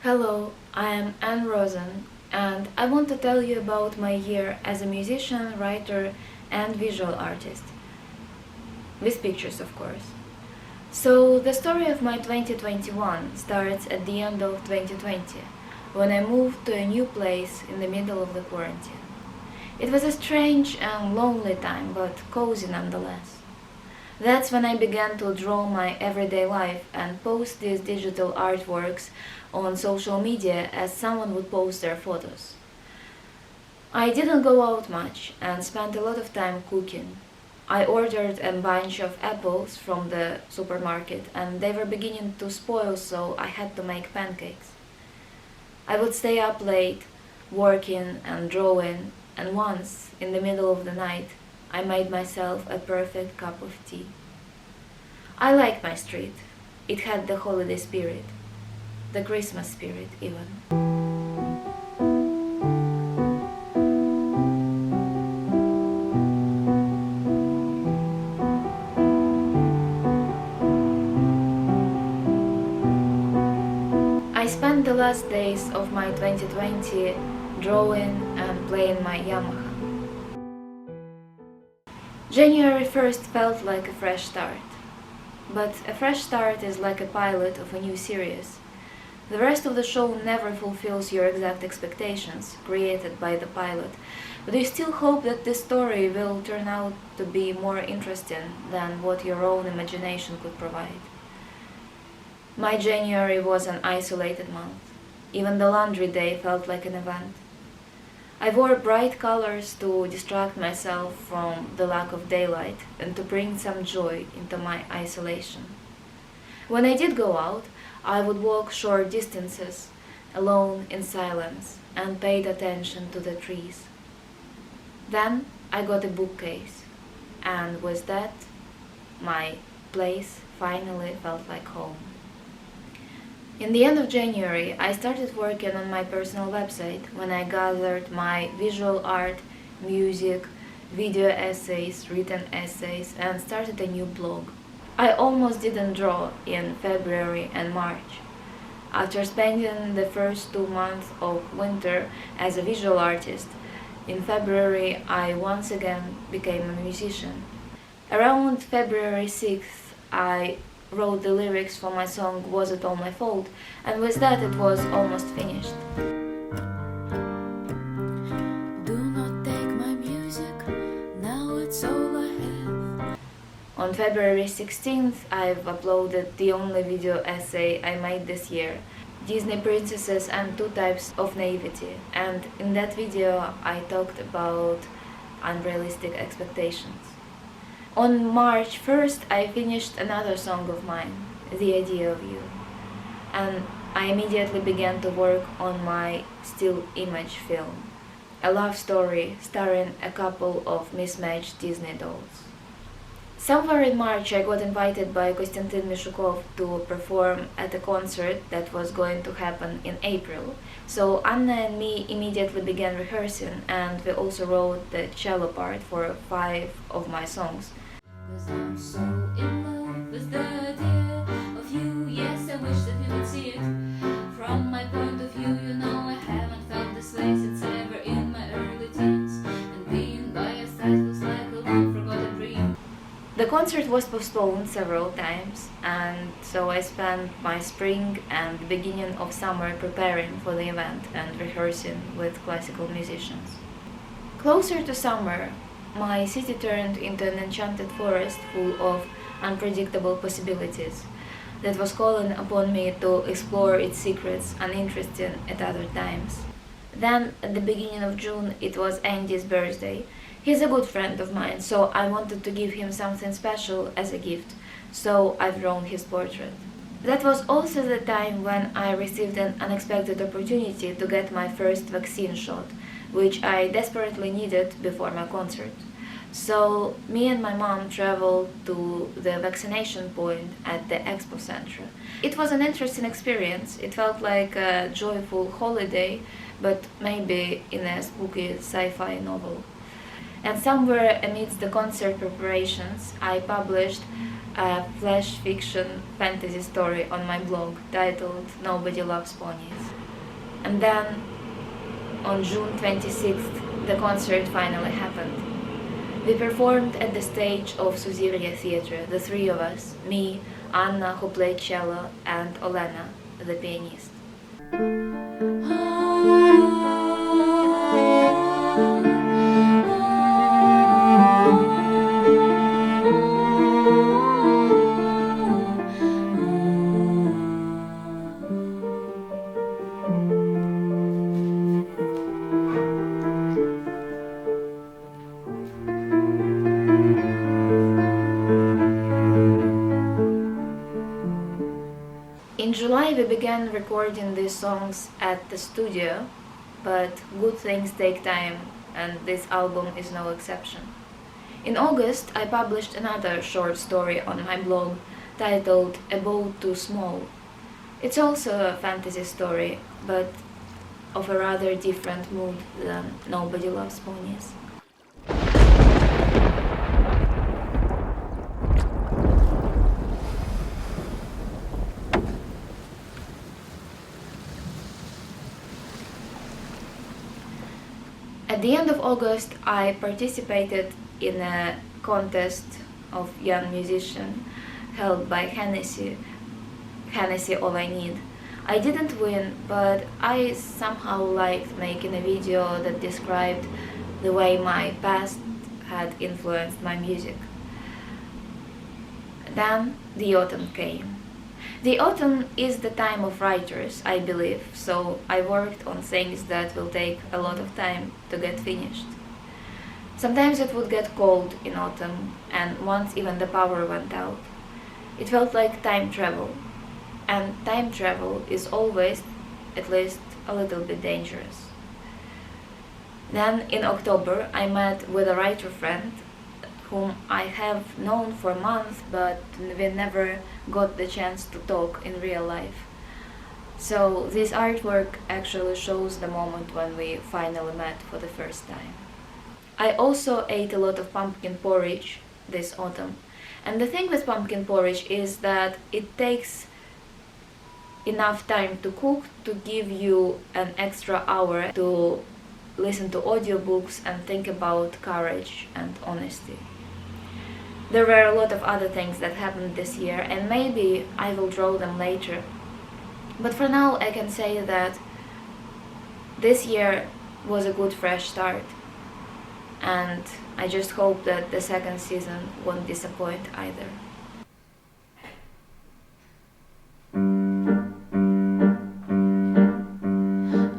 Hello, I am Anne Rosen, and I want to tell you about my year as a musician, writer, and visual artist. With pictures, of course. So, the story of my 2021 starts at the end of 2020, when I moved to a new place in the middle of the quarantine. It was a strange and lonely time, but cozy nonetheless. That's when I began to draw my everyday life and post these digital artworks on social media as someone would post their photos. I didn't go out much and spent a lot of time cooking. I ordered a bunch of apples from the supermarket and they were beginning to spoil, so I had to make pancakes. I would stay up late, working and drawing, and once, in the middle of the night, I made myself a perfect cup of tea. I liked my street. It had the holiday spirit, the Christmas spirit even. I spent the last days of my 2020 drawing and playing my Yamaha. January 1st felt like a fresh start. But a fresh start is like a pilot of a new series. The rest of the show never fulfills your exact expectations created by the pilot, but you still hope that this story will turn out to be more interesting than what your own imagination could provide. My January was an isolated month. Even the laundry day felt like an event. I wore bright colors to distract myself from the lack of daylight and to bring some joy into my isolation. When I did go out, I would walk short distances, alone in silence, and paid attention to the trees. Then I got a bookcase, and with that, my place finally felt like home. In the end of January, I started working on my personal website when I gathered my visual art, music, video essays, written essays, and started a new blog. I almost didn't draw in February and March. After spending the first 2 months of winter as a visual artist, in February I once again became a musician. Around February 6th, I wrote the lyrics for my song Was It All My Fault, and with that it was almost finished. Do not take my music, now it's all I have. On February 16th, I've uploaded the only video essay I made this year, Disney Princesses and Two Types of Naivety, and in that video I talked about unrealistic expectations. On March 1st, I finished another song of mine, The Idea of You, and I immediately began to work on my still image film, a love story starring a couple of mismatched Disney dolls. Somewhere in March, I got invited by Konstantin Mishukov to perform at a concert that was going to happen in April. So Anna and me immediately began rehearsing, and we also wrote the cello part for 5 of my songs. 'Cause I'm so in love with the idea of you. Yes, I wish that you would see it. From my point of view, you know I haven't felt this way since ever in my early teens. And being by your side was like a long forgotten dream. The concert was postponed several times, and so I spent my spring and the beginning of summer preparing for the event and rehearsing with classical musicians. Closer to summer, my city turned into an enchanted forest full of unpredictable possibilities that was calling upon me to explore its secrets, uninteresting at other times. Then, at the beginning of June, it was Andy's birthday. He's a good friend of mine, so I wanted to give him something special as a gift, so I've drawn his portrait. That was also the time when I received an unexpected opportunity to get my first vaccine shot, which I desperately needed before my concert. So me and my mom traveled to the vaccination point at the Expo Center. It was an interesting experience. It felt like a joyful holiday, but maybe in a spooky sci-fi novel. And somewhere amidst the concert preparations, I published a flash fiction fantasy story on my blog titled Nobody Loves Ponies. And then on June 26th, the concert finally happened. We performed at the stage of Suziria Theatre, the three of us, me, Anna, who played cello, and Olena, the pianist. In July we began recording these songs at the studio, but good things take time, and this album is no exception. In August I published another short story on my blog titled A Boat Too Small. It's also a fantasy story, but of a rather different mood than Nobody Loves Ponies. At the end of August, I participated in a contest of young musicians held by Hennessy, All I Need. I didn't win, but I somehow liked making a video that described the way my past had influenced my music. Then the autumn came. The autumn is the time of writers, I believe, so I worked on things that will take a lot of time to get finished. Sometimes it would get cold in autumn, and once even the power went out. It felt like time travel, and time travel is always, at least, a little bit dangerous. Then in October I met with a writer friend whom I have known for months, but we never got the chance to talk in real life. So this artwork actually shows the moment when we finally met for the first time. I also ate a lot of pumpkin porridge this autumn. And the thing with pumpkin porridge is that it takes enough time to cook to give you an extra hour to listen to audiobooks and think about courage and honesty. There were a lot of other things that happened this year, and maybe I will draw them later. But for now I can say that this year was a good fresh start, and I just hope that the second season won't disappoint either.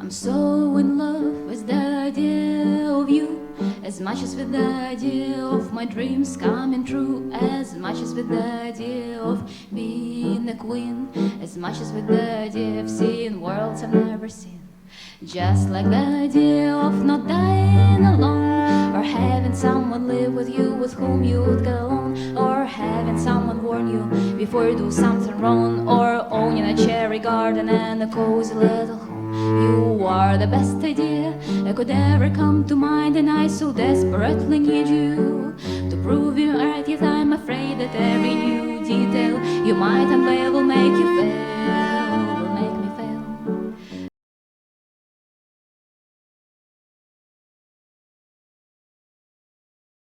I'm so in love with the idea of you, as much as with the idea of my dreams coming true, as much as with the idea of being a queen, as much as with the idea of seeing worlds I've never seen. Just like the idea of not dying alone, or having someone live with you with whom you would get along, or having someone warn you before you do something wrong, or owning a cherry garden and a cozy little home. You are the best idea that could ever come to mind, and I so desperately need you to prove you right. Yet I'm afraid that every new detail you might unveil will make you fail.